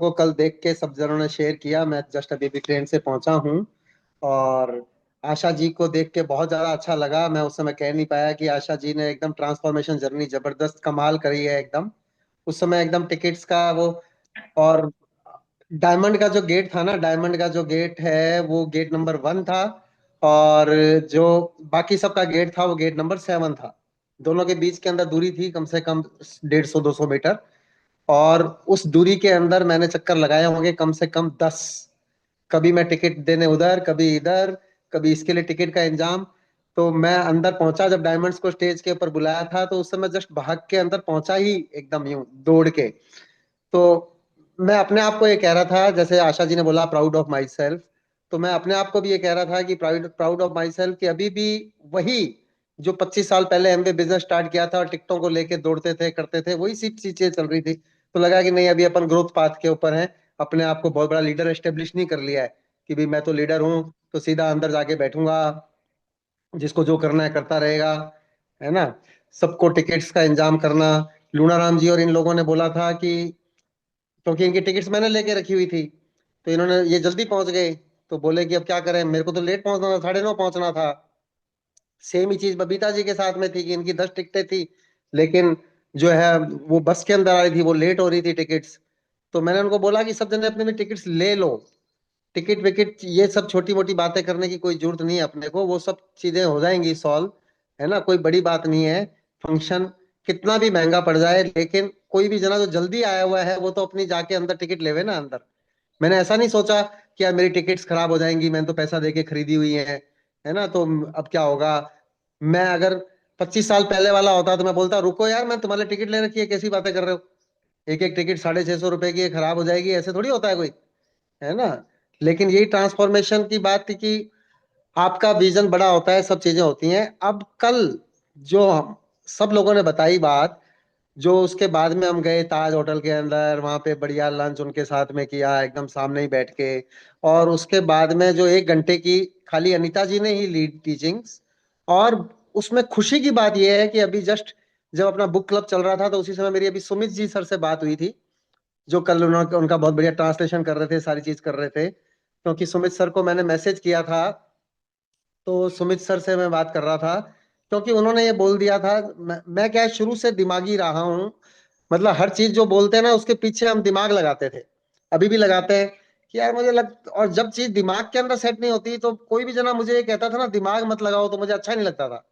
को कल देख के सब जनों ने शेयर किया। मैं जस्ट अभी भी ट्रेन से पहुंचा हूँ। और आशा जी को देख के बहुत ज्यादा अच्छा लगा। मैं उस समय कह नहीं पाया कि आशा जी ने एकदम ट्रांसफॉर्मेशन जर्नी जबरदस्त कमाल करी है एकदम। उस समय एकदम टिकट्स का वो, और डायमंड का जो गेट था ना, डायमंड का जो गेट है वो गेट नंबर 1 था। और जो बाकी सबका गेट था वो गेट नंबर 7 था। दोनों के बीच के अंदर दूरी थी कम से कम 150-200 मीटर। और उस दूरी के अंदर मैंने चक्कर लगाए होंगे कम से कम 10। कभी मैं टिकट देने उधर, कभी इधर, कभी इसके लिए टिकट का इंतजाम। तो मैं अंदर पहुंचा जब डायमंड्स को स्टेज के ऊपर बुलाया था, तो उस समय जस्ट भाग के अंदर पहुंचा ही एकदम यूं दौड़ के। तो मैं अपने आप को ये कह रहा था, जैसे आशा जी ने बोला प्राउड ऑफ माई सेल्फ, तो मैं अपने आप को भी ये कह रहा था कि proud proud of my self कि अभी भी वही जो 25 साल पहले एमवे बिजनेस स्टार्ट किया था और टिकटों को लेके दौड़ते थे करते थे, वही सी चीजें चल रही थी। तो लगा कि नहीं, अभी अपन ग्रोथ पाथ के ऊपर है। अपने आप को बहुत बड़ा लीडर एस्टेब्लिश नहीं कर लिया है कि भाई मैं तो लीडर हूँ तो सीधा अंदर जाके बैठूंगा, जिसको जो करना है करता रहेगा, है ना। सबको टिकट्स का इंतजाम करना। लूनाराम जी और इन लोगों ने बोला था कि, क्योंकि इनकी टिकट्स मैंने लेके रखी हुई थी, तो इन्होंने ये जल्दी पहुंच गए। तो बोले कि अब क्या करें, मेरे को तो लेट पहुंचना था, 9:30 पहुंचना था। सेम ही चीज बबीता जी के साथ में थी कि इनकी 10 टिकटें थी, लेकिन जो है वो बस के अंदर आ रही थी, वो लेट हो रही थी टिकट्स। तो मैंने उनको बोला कि सब जने अपने में टिकट्स ले लो। टिकट विकेट ये सब छोटी मोटी बातें करने की कोई जरूरत नहीं है अपने को, वो सब चीजें हो जाएंगी सॉल्व, है ना, कोई बड़ी बात नहीं है। फंक्शन कितना भी महंगा पड़ जाए, लेकिन कोई भी जना जो जल्दी आया हुआ है वो तो अपनी जाके अंदर टिकट लेवे ना अंदर। मैंने ऐसा नहीं सोचा कि यार मेरी टिकट्स खराब हो जाएंगी, मैंने तो पैसा देके खरीदी हुई है ना, तो अब क्या होगा। मैं अगर 25 साल पहले वाला होता तो मैं बोलता रुको यार, मैं तुम्हारे टिकट ले रखी है, कैसी बातें कर रहे हो। एक एक टिकट 650 रुपए की है, खराब हो जाएगी, ऐसे थोड़ी होता है कोई, है ना। लेकिन यही ट्रांसफॉर्मेशन की बात थी कि आपका विजन बड़ा होता है, सब चीजें होती हैं। अब कल जो हम सब लोगों ने बताई बात, जो उसके बाद में हम गए ताज होटल के अंदर, वहां पे बढ़िया लंच उनके साथ में किया एकदम सामने ही बैठ के। और उसके बाद में जो 1 घंटे की खाली अनीता जी ने ही लीड टीचिंग्स। और उसमें खुशी की बात यह है कि अभी जस्ट जब अपना बुक क्लब चल रहा था, तो उसी समय मेरी अभी सुमित जी सर से बात हुई थी, जो कल उन्होंने उनका बहुत बढ़िया ट्रांसलेशन कर रहे थे, सारी चीज कर रहे थे। क्योंकि सुमित सर को मैंने मैसेज किया था, तो सुमित सर से मैं बात कर रहा था, क्योंकि उन्होंने ये बोल दिया था। मैं क्या है, शुरू से दिमागी रहा हूँ। मतलब हर चीज जो बोलते हैं ना उसके पीछे हम दिमाग लगाते थे, अभी भी लगाते हैं। कि यार मुझे लग, और जब चीज दिमाग के अंदर सेट नहीं होती तो कोई भी जना मुझे ये कहता था ना दिमाग मत लगाओ, तो मुझे अच्छा नहीं लगता था।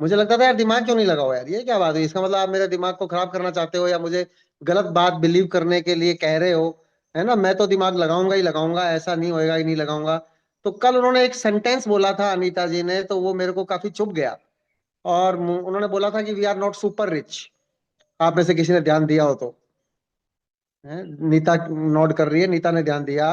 मुझे लगता था यार दिमाग क्यों नहीं लगाओ यार, ये क्या बात है, इसका मतलब आप मेरे दिमाग को खराब करना चाहते हो या मुझे गलत बात बिलीव करने के लिए कह रहे हो, है ना। मैं तो दिमाग लगाऊंगा ही लगाऊंगा, ऐसा नहीं होएगा ही नहीं लगाऊंगा। तो कल उन्होंने एक सेंटेंस बोला था अनीता जी ने, तो वो मेरे को काफी चुभ गया। और उन्होंने बोला था कि we are not super rich. आप में से किसी ने ध्यान दिया हो तो, है नीता नोट कर रही है, नीता ने ध्यान दिया।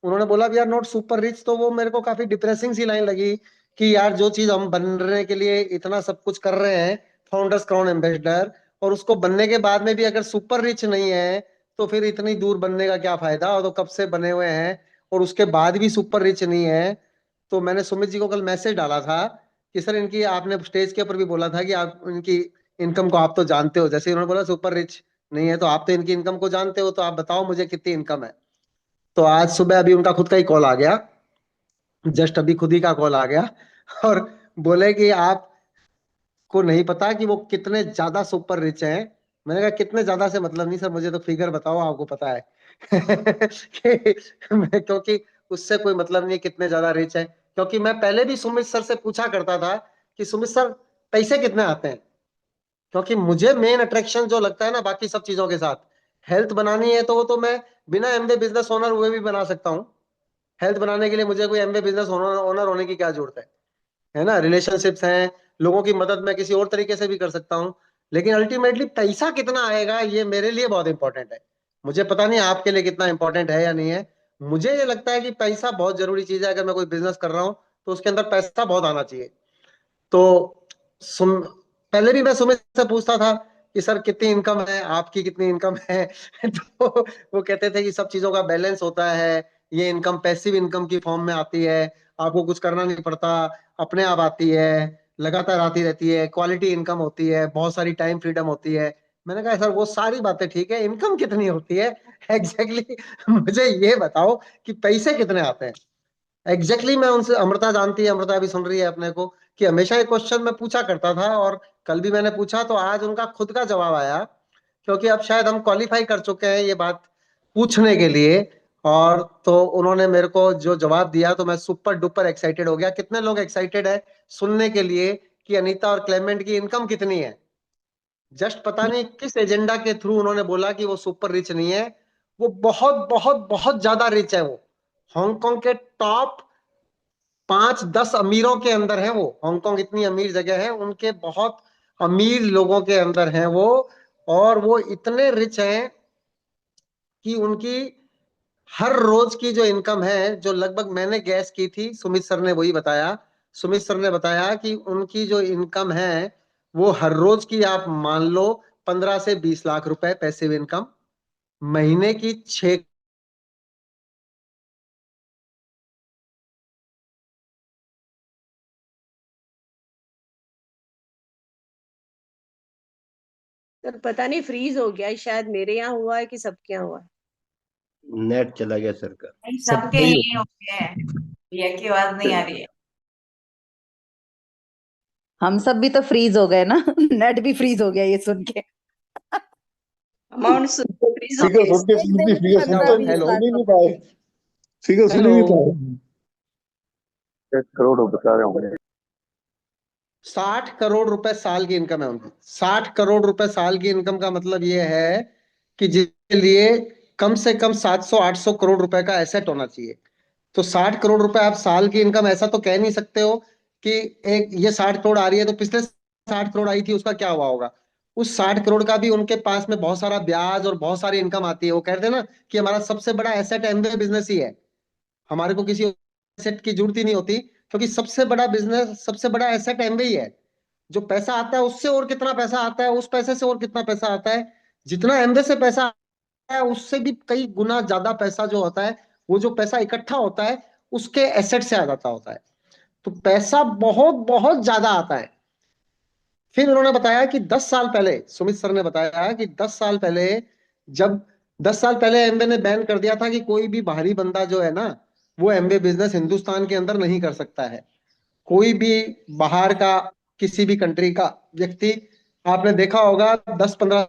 उन्होंने बोला we are not super rich, तो वो मेरे को काफी डिप्रेसिंग सी लाइन लगी कि यार जो चीज हम बनने के लिए इतना सब कुछ कर रहे हैं, फाउंडर्स क्राउन एम्बेसडर, और उसको बनने के बाद में भी अगर सुपर रिच नहीं है, तो फिर इतनी दूर बनने का क्या फायदा, और तो कब से बने हुए हैं और उसके बाद भी सुपर रिच नहीं है। तो मैंने सुमित जी को कल मैसेज डाला था कि सर इनकी, आपने स्टेज के ऊपर भी बोला था कि आप इनकी इनकम को आप तो जानते हो, जैसे उन्होंने बोला सुपर रिच नहीं है, तो आप तो इनकी इनकम को जानते हो, तो आप बताओ मुझे कितनी इनकम है। तो आज सुबह अभी उनका खुद का ही कॉल आ गया, जस्ट अभी खुद ही का कॉल आ गया। और बोले कि आपको नहीं पता कि वो कितने ज्यादा सुपर रिच हैं। मैंने कहा कितने ज्यादा से मतलब नहीं सर, मुझे तो फिगर बताओ, आपको पता है। क्योंकि उससे कोई मतलब नहीं है कितने ज्यादा रिच है, क्योंकि मैं पहले भी सुमित सर से पूछा करता था कि सुमित सर पैसे कितने आते हैं। क्योंकि मुझे मेन अट्रैक्शन जो लगता है ना बाकी सब चीजों के साथ, हेल्थ बनानी है तो वो तो मैं बिना एमबे बिजनेस ओनर हुए भी बना सकता हूँ। हेल्थ बनाने के लिए मुझे कोई एमबे बिजनेस ओनर ओनर होने की क्या जरूरत है ना। रिलेशनशिप्स हैं, लोगों की मदद मैं किसी और तरीके से भी कर सकता हूँ। लेकिन अल्टीमेटली पैसा कितना आएगा ये मेरे लिए बहुत इंपॉर्टेंट है। मुझे पता नहीं आपके लिए कितना इंपॉर्टेंट है या नहीं है। मुझे ये लगता है कि पैसा बहुत जरूरी चीज है। अगर मैं कोई बिजनेस कर रहा हूँ तो उसके अंदर पैसा बहुत आना चाहिए। तो सुन, पहले भी मैं सुमित से पूछता था कि सर कितनी इनकम है आपकी, कितनी इनकम है। तो वो कहते थे कि सब चीजों का बैलेंस होता है, ये इनकम पैसिव इनकम की फॉर्म में आती है, आपको कुछ करना नहीं पड़ता, अपने आप आती है, लगातार आती रहती है, क्वालिटी इनकम होती है, बहुत सारी टाइम फ्रीडम होती है। मैंने कहा सर वो सारी बातें ठीक है, इनकम कितनी होती है एग्जैक्टली मुझे ये बताओ कि पैसे कितने आते हैं एग्जैक्टली। मैं उनसे, अमृता जानती है, अमृता भी सुन रही है अपने को, कि हमेशा ये क्वेश्चन मैं पूछा करता था, और कल भी मैंने पूछा तो आज उनका खुद का जवाब आया, क्योंकि अब शायद हम क्वालिफाई कर चुके हैं ये बात पूछने के लिए। और तो उन्होंने मेरे को जो जवाब दिया तो मैं सुपर डुपर एक्साइटेड हो गया। कितने लोग एक्साइटेड है सुनने के लिए कि अनीता और क्लेमेंट की इनकम कितनी है? जस्ट पता नहीं किस एजेंडा के थ्रू उन्होंने बोला कि वो सुपर रिच नहीं है। वो बहुत बहुत बहुत ज्यादा रिच है। वो हांगकांग के टॉप 5-10 अमीरों के अंदर है वो। हांगकांग इतनी अमीर जगह है, उनके बहुत अमीर लोगों के अंदर है वो। और वो इतने रिच हैं कि उनकी हर रोज की जो इनकम है, जो लगभग मैंने गैस की थी, सुमित सर ने वही बताया। सुमित सर ने बताया कि उनकी जो इनकम है वो हर रोज की आप मान लो 15 से 20 लाख रुपए पैसिव इनकम, महीने की 6। सर पता नहीं फ्रीज हो गया है, शायद मेरे यहाँ हुआ है कि सबके यहाँ हुआ है। नेट चला गया सर का। नहीं, सब सबके सही हो ये हो गया है। भैया की आवाज नहीं आ रही है। हम सब भी तो फ्रीज हो गए ना नेट भी फ्रीज हो गया ये सुन के। अमाउंट फ्रीज हो फिगर गया सुन के एक सुन दिन के में फिगर सुन पंद्रह के बीस हेलो सुन लाख ही नहीं रुपए पाए। फिगर सुन ही हेलो। नहीं पाए। 60 करोड़ रुपए साल की इनकम है उनकी। 60 करोड़ रुपए साल की इनकम का मतलब ये है कि जिसके लिए कम से कम 700-800 करोड़ रुपए का एसेट होना चाहिए। तो 60 करोड़ रुपए आप साल की इनकम, ऐसा तो कह नहीं सकते हो कि एक ये 60 करोड़ आ रही है तो पिछले 60 करोड़ आई थी उसका क्या हुआ होगा। उस 60 करोड़ का भी उनके पास में बहुत सारा ब्याज और बहुत सारी इनकम आती है। वो कहते हैं ना कि हमारा सबसे बड़ा एसेट एमवे बिजनेस ही है, हमारे को किसी एसेट की जरूरत ही नहीं होती, क्योंकि सबसे बड़ा बिजनेस, सबसे बड़ा एसेट एमवे ही है। जो पैसा आता है उससे और कितना पैसा आता है, उस पैसे से और कितना पैसा आता है, जितना एमवे से पैसा आता है उससे भी कई गुना ज्यादा पैसा जो होता है, वो जो पैसा इकट्ठा होता है उसके एसेट से आ जाता होता है। तो पैसा बहुत बहुत ज्यादा आता है। फिर उन्होंने बताया कि 10 साल पहले, सुमित सर ने बताया कि 10 साल पहले, जब 10 साल पहले एमवे ने बैन कर दिया था कि कोई भी बाहरी बंदा जो है ना, वो एमवे बिजनेस हिंदुस्तान के अंदर नहीं कर सकता है। कोई भी बाहर का, किसी भी कंट्री का व्यक्ति, आपने देखा होगा 10-15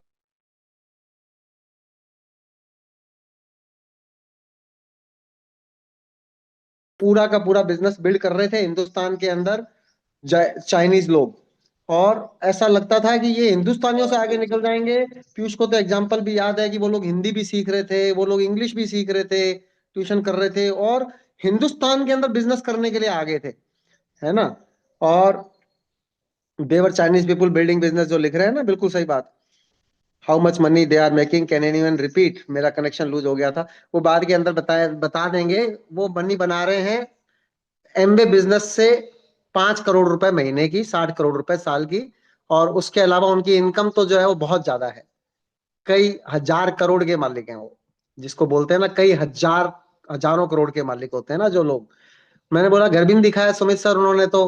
पूरा का पूरा बिजनेस बिल्ड कर रहे थे हिंदुस्तान के अंदर चाइनीज लोग। और ऐसा लगता था कि ये हिंदुस्तानियों से आगे निकल जाएंगे। पीयूष को तो एग्जाम्पल भी याद है कि वो लोग हिंदी भी सीख रहे थे, वो लोग इंग्लिश भी सीख रहे थे, ट्यूशन कर रहे थे, और हिंदुस्तान के अंदर बिजनेस करने के लिए आगे थे, है ना। और they were Chinese people building business जो लिख रहे हैं ना, बिल्कुल सही बात। How much money they are making, can anyone repeat. मेरा कनेक्शन लूज हो गया था, वो बाद के अंदर बता देंगे। वो मनी बना रहे हैं एमबे बिजनेस से 5 करोड़ रुपए महीने की, 60 करोड़ रुपए साल की। और उसके अलावा उनकी इनकम तो जो है वो बहुत ज्यादा है। कई हजार करोड़ के मालिक हैं वो, जिसको बोलते हैं ना, कई हजार, हजारों करोड़ के मालिक होते हैं ना जो लोग। मैंने बोला घर भी नहीं दिखाया सुमित सर उन्होंने तो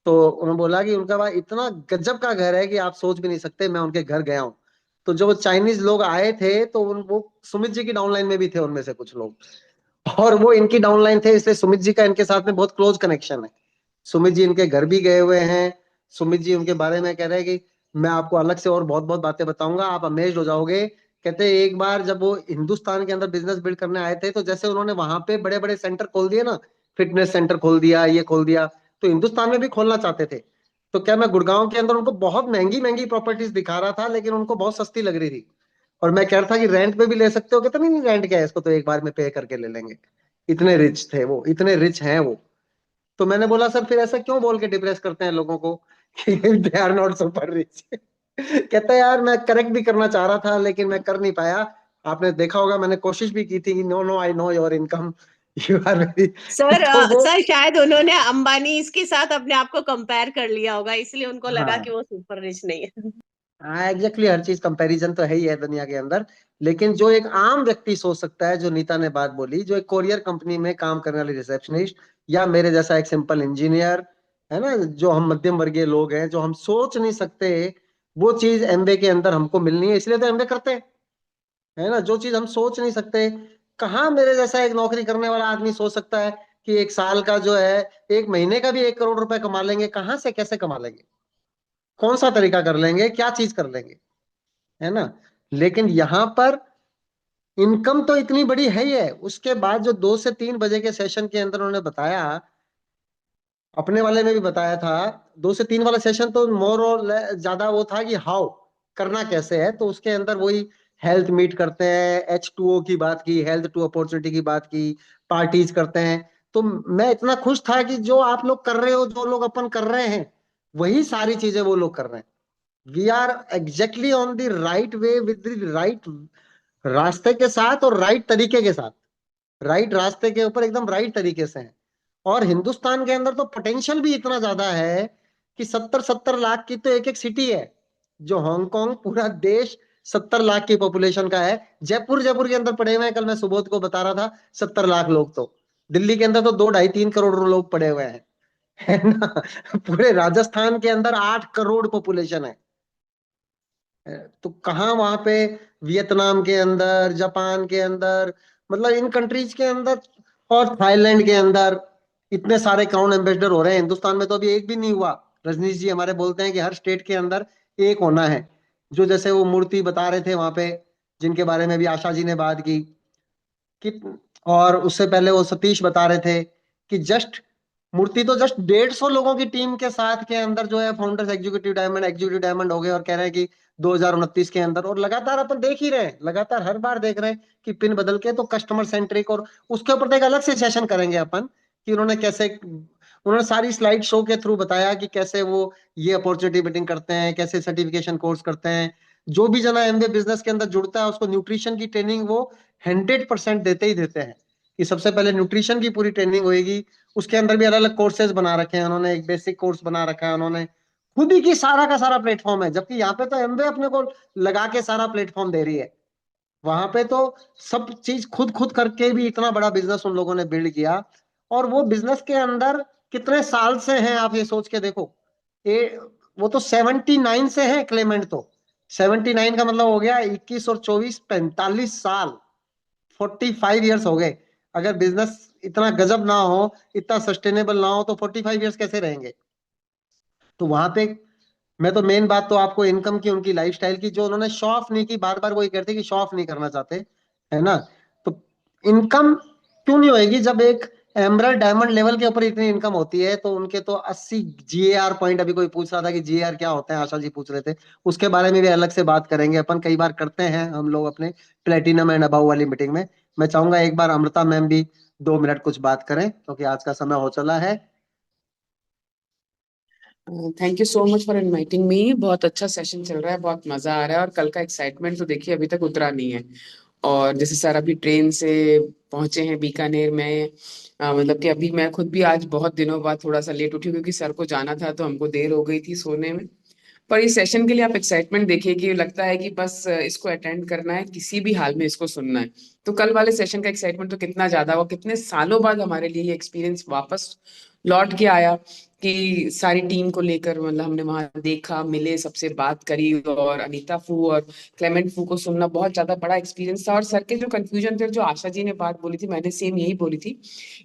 उन्होंने बोला कि उनका भाई इतना गजब का घर है कि आप सोच भी नहीं सकते। मैं उनके घर गया हूँ, तो जो वो चाइनीज लोग आए थे तो वो सुमित जी की डाउनलाइन में भी थे उनमें से कुछ लोग, और वो इनकी डाउनलाइन थे, इसलिए सुमित जी का इनके साथ में बहुत क्लोज कनेक्शन है। सुमित जी इनके घर भी गए हुए हैं। सुमित जी उनके बारे में कह रहे हैं कि मैं आपको अलग से और बहुत बहुत बातें बताऊंगा, आप अमेज्ड हो जाओगे। कहते हैं एक बार जब वो हिंदुस्तान के अंदर बिजनेस बिल्ड करने आए थे, तो जैसे उन्होंने वहां पे बड़े बड़े सेंटर खोल दिए ना, फिटनेस सेंटर खोल दिया, ये खोल दिया, तो हिंदुस्तान में भी खोलना चाहते थे। तो क्या, मैं गुड़गांव के अंदर उनको बहुत महंगी महंगी प्रॉपर्टीज दिखा रहा था, लेकिन उनको बहुत सस्ती लग रही थी। और मैं कह रहा था कि रेंट पे भी ले सकते हो, कहते नहीं नहीं, रेंट क्या है, इसको तो एक बार में पे करके ले लेंगे। इतने रिच थे वो, इतने रिच हैं वो। तो मैंने बोला सर फिर ऐसा क्यों बोल के डिप्रेस करते हैं लोगों को कि they are not super rich. कहता है यार मैं करेक्ट भी करना चाह रहा था लेकिन मैं कर नहीं पाया। आपने देखा होगा मैंने कोशिश भी की थी कि no no I know your income, you are very. Sir तो वो, सर शायद उन्होंने अंबानी इसके साथ अपने आप को कंपेयर कर लिया होगा, इसलिए उनको लगा हाँ कि वो सुपर रिच नहीं है। हाँ एग्जैक्टली, हर चीज कंपैरिजन तो है ही है दुनिया के अंदर। लेकिन जो एक आम व्यक्ति सोच सकता है, जो नीता ने बात बोली, जो एक कोरियर कंपनी में काम करने वाली रिसेप्शनिस्ट, या मेरे जैसा एक सिंपल इंजीनियर, है ना, जो हम मध्यम वर्गीय लोग हैं, जो हम सोच नहीं सकते वो चीज एमवे के अंदर हमको मिलनी है, इसलिए तो एमवे करते हैं, है ना। जो चीज हम सोच नहीं सकते, कहाँ मेरे जैसा एक नौकरी करने वाला आदमी सोच सकता है कि एक साल का जो है, एक महीने का भी 1 करोड़ रुपए कमा लेंगे, कहाँ से कैसे कमा लेंगे, कौन सा तरीका कर लेंगे, क्या चीज कर लेंगे, है ना। लेकिन यहाँ पर इनकम तो इतनी बड़ी है ही है। उसके बाद जो 2 से 3 बजे के सेशन के अंदर उन्होंने बताया, अपने वाले में भी बताया था, 2 से 3 वाला सेशन तो मोर और ज्यादा वो था कि हाउ करना कैसे है। तो उसके अंदर वही हेल्थ मीट करते हैं, H2O की बात की, हेल्थ टू अपॉर्चुनिटी की बात की, पार्टीज करते हैं। तो मैं इतना खुश था कि जो आप लोग कर रहे हो, जो लोग अपन कर रहे हैं, वही सारी चीजें वो लोग कर रहे हैं। We are exactly on the right way, with the right रास्ते के साथ और राइट तरीके के साथ, राइट रास्ते के ऊपर एकदम राइट तरीके से है। और हिंदुस्तान के अंदर तो पोटेंशियल भी इतना ज्यादा है कि 70-70 लाख की तो एक एक सिटी है। जो हांगकांग पूरा देश 70 लाख की पॉपुलेशन का है। जयपुर जयपुर के अंदर पड़े हुए हैं, कल मैं सुबोध को बता रहा था, 70 लाख लोग। तो दिल्ली के अंदर तो 2-2.5-3 करोड़ लोग पड़े हुए हैं, है ना। पूरे राजस्थान के अंदर 8 करोड़ पॉपुलेशन है। तो कहाँ वहां पे, वियतनाम के अंदर, जापान के अंदर, मतलब इन कंट्रीज के अंदर और थाईलैंड के अंदर इतने सारे क्राउन एम्बेसडर हो रहे हैं। हिंदुस्तान में तो अभी एक भी नहीं हुआ। रजनीश जी हमारे बोलते हैं कि हर स्टेट के अंदर एक होना है। जो जैसे वो मूर्ति बता रहे थे वहां पे, जिनके बारे में भी आशा जी ने बात की कि, और उससे पहले वो सतीश बता रहे थे कि जस्ट मूर्ति तो जस्ट 150 लोगों की टीम के साथ के अंदर जो है फाउंडर्स एग्जीक्यूटिव डायमंड हो गए, और कह रहे हैं कि 2029 के अंदर। और लगातार अपन देख ही रहे हैं, लगातार हर बार देख रहे हैं कि पिन बदल के तो कस्टमर सेंट्रिक। और उसके ऊपर तो एक अलग से सेशन करेंगे अपन कि उन्होंने कैसे, उन्होंने सारी स्लाइड शो के थ्रू बताया कि कैसे वो ये अपॉर्चुनिटी मीटिंग करते हैं, कैसे सर्टिफिकेशन कोर्स करते हैं। जो भी जना एमबीए बिजनेस के अंदर जुड़ता है उसको न्यूट्रिशन की ट्रेनिंग वो 100% देते ही देते हैं। कि सबसे पहले न्यूट्रिशन की पूरी ट्रेनिंग होगी, उसके अंदर भी अलग अलग कोर्सेज बना रखे हैं उन्होंने, एक बेसिक कोर्स बना रखा है उन्होंने, खुद ही की सारा का सारा प्लेटफॉर्म है। जबकि यहाँ पे तो एमवे अपने को लगा के सारा प्लेटफॉर्म दे रही है, वहां पे तो सब चीज खुद खुद करके भी इतना बड़ा बिजनेस उन लोगों ने बिल्ड किया। और वो बिजनेस के अंदर कितने साल से हैं आप ये सोच के देखो। ये वो तो 79 से है क्लेमेंट तो, 79 का मतलब हो गया 21 और 24, 45 साल, 45 ईयर्स हो गए। अगर बिजनेस इतना गजब ना हो, इतना सस्टेनेबल ना हो, तो 45 ईयर्स कैसे रहेंगे। तो वहां पे मैं तो मेन बात तो आपको इनकम की, उनकी लाइफस्टाइल की, जो उन्होंने शो ऑफ नहीं की, बार बार वही कहते कि शो ऑफ नहीं करना चाहते, है ना। तो इनकम क्यों नहीं होएगी जब एक एमरल्ड डायमंड लेवल के ऊपर इतनी इनकम होती है। तो उनके तो 80 जीएआर पॉइंट, अभी कोई पूछ रहा था कि जीएआर क्या होता है, आशा जी पूछ रहे थे, उसके बारे में भी अलग से बात करेंगे अपन। कई बार करते हैं हम लोग अपने प्लेटिनम एंड अबव वाली मीटिंग में। मैं चाहूंगा एक बार अमृता मैम भी 2 मिनट कुछ बात करें, क्योंकि आज का समय हो चला है। Thank you so much for inviting me. बहुत अच्छा सेशन चल रहा है, बहुत मजा आ रहा है, और कल का एक्साइटमेंट तो देखिए अभी तक उतरा नहीं है। और जैसे सर अभी ट्रेन से पहुंचे हैं बीकानेर में, मतलब कि अभी मैं खुद भी आज बहुत दिनों बाद थोड़ा सा लेट उठी, क्योंकि सर को जाना था तो हमको देर हो गई थी सोने में। पर इस सेशन के लिए आप एक्साइटमेंट देखिए कि लगता है कि बस इसको अटेंड करना है, किसी भी हाल में इसको सुनना है। तो कल वाले सेशन का एक्साइटमेंट तो कितना ज्यादा हुआ, कितने सालों बाद हमारे लिए ये एक्सपीरियंस वापस लौट के आया कि सारी टीम को लेकर, मतलब हमने वहां देखा, मिले, सबसे बात करी, और अनीता फू और क्लेमेंट फू को सुनना बहुत ज्यादा बड़ा एक्सपीरियंस था। और सर के जो कंफ्यूजन थे, जो आशा जी ने बात बोली थी, मैंने सेम यही बोली थी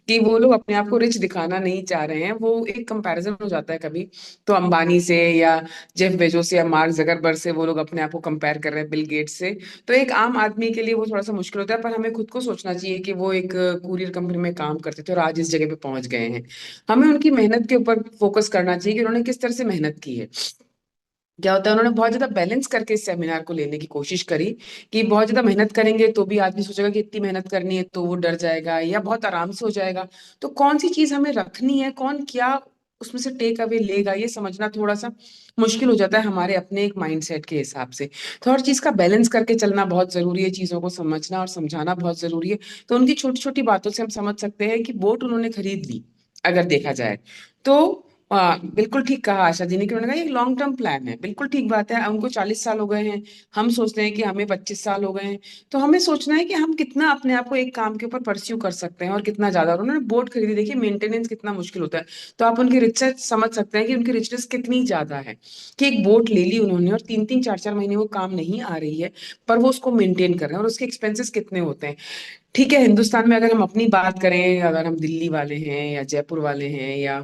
कि वो लोग अपने आप को रिच दिखाना नहीं चाह रहे हैं। वो एक कंपैरिजन हो जाता है कभी तो अंबानी से, या जेफ बेजोस से, या मार्क जकरबर्ग से, वो लोग अपने आप को कंपेयर कर रहे हैं बिल गेट्स से। तो एक आम आदमी के लिए वो थोड़ा सा मुश्किल होता है, पर हमें खुद को सोचना चाहिए कि वो एक कुरियर कंपनी में काम करते थे और आज इस जगह पे पहुंच गए हैं। हमें उनकी मेहनत के ऊपर फोकस करना चाहिए कि उन्होंने किस तरह से मेहनत की है। क्या होता है, उन्होंने बहुत ज्यादा बैलेंस करके इस सेमिनार को लेने की कोशिश करी कि बहुत ज्यादा मेहनत करेंगे तो भी आदमी सोचेगा कि इतनी मेहनत करनी है, तो वो डर जाएगा, या बहुत आराम से हो जाएगा। तो कौन सी चीज हमें रखनी है, कौन क्या उसमें से टेक अवे लेगा, ये समझना थोड़ा सा मुश्किल हो जाता है हमारे अपने एक माइंडसेट के हिसाब से। तो हर चीज का बैलेंस करके चलना बहुत जरूरी है, चीजों को समझना और समझाना बहुत जरूरी है। तो उनकी छोटी छोटी बातों से हम समझ सकते हैं कि बोट उन्होंने खरीद ली, अगर देखा जाए तो बिल्कुल ठीक कहा आशा जी ने कि उन्होंने कहा ये लॉन्ग टर्म प्लान है। बिल्कुल ठीक बात है। उनको 40 साल हो गए हैं, हम सोचते हैं कि हमें 25 साल हो गए हैं। तो हमें सोचना है कि हम कितना अपने आप को एक काम के ऊपर परस्यू कर सकते हैं और कितना ज्यादा। और उन्होंने बोट खरीदी, देखिए मेंटेनेंस कितना मुश्किल होता है। तो आप उनकी रिचनेस समझ सकते हैं कि उनकी रिचनेस कितनी ज्यादा है कि एक बोट ले ली उन्होंने और 3-3 4-4 महीने वो काम नहीं आ रही है, पर वो उसको मेंटेन कर रहे हैं। और उसके एक्सपेंसेस कितने होते हैं। ठीक है, हिंदुस्तान में अगर हम अपनी बात करें, अगर हम दिल्ली वाले हैं या जयपुर वाले हैं या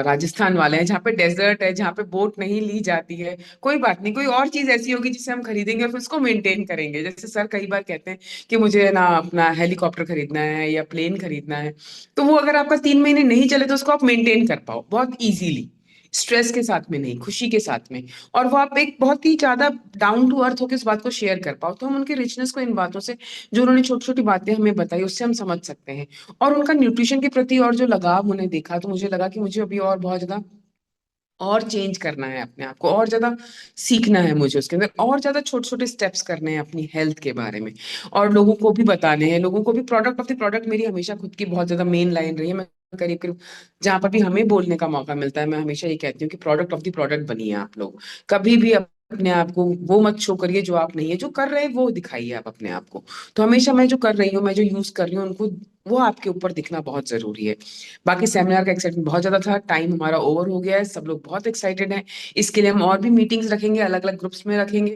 राजस्थान वाले हैं जहाँ पे डेजर्ट है, जहाँ पे बोट नहीं ली जाती है, कोई बात नहीं, कोई और चीज ऐसी होगी जिसे हम खरीदेंगे और फिर उसको मेंटेन करेंगे। जैसे सर कई बार कहते हैं कि मुझे ना अपना हेलीकॉप्टर खरीदना है या प्लेन खरीदना है, तो वो अगर आपका 3 महीने नहीं चले तो उसको आप मेंटेन कर पाओ बहुत इजीली, स्ट्रेस के साथ में नहीं, खुशी के साथ में। और वो आप एक बहुत ही ज्यादा डाउन टू अर्थ होकर इस बात को शेयर कर पाओ। तो हम उनके रिचनेस को इन बातों से, जो उन्होंने छोटी छोटी बातें हमें बताई, उससे हम समझ सकते हैं। और उनका न्यूट्रिशन के प्रति और जो लगाव उन्हें देखा, तो मुझे लगा कि मुझे अभी और बहुत ज्यादा और चेंज करना है अपने आप को, और ज्यादा सीखना है मुझे उसके अंदर, और ज्यादा छोटे छोटे स्टेप्स करने हैं अपनी हेल्थ के बारे में। और लोगों को भी बताने हैं, लोगों को भी। प्रोडक्ट ऑफ द प्रोडक्ट मेरी हमेशा खुद की बहुत ज्यादा मेन लाइन रही है। मैं करीब करीब जहां पर भी हमें बोलने का मौका मिलता है, मैं हमेशा ये कहती हूँ कि प्रोडक्ट ऑफ द प्रोडक्ट बनिए आप लोग। कभी भी अपने आप को वो मत शो करिए जो आप नहीं है। जो कर रहे हैं वो दिखाइए आप अपने आप को। तो हमेशा मैं जो कर रही हूँ, मैं जो यूज कर रही हूँ, उनको वो आपके ऊपर दिखना बहुत जरूरी है। बाकी सेमिनार का एक्साइटमेंट बहुत ज्यादा था, टाइम हमारा ओवर हो गया है, सब लोग बहुत एक्साइटेड हैं। इसके लिए हम और भी मीटिंग्स रखेंगे, अलग अलग ग्रुप्स में रखेंगे।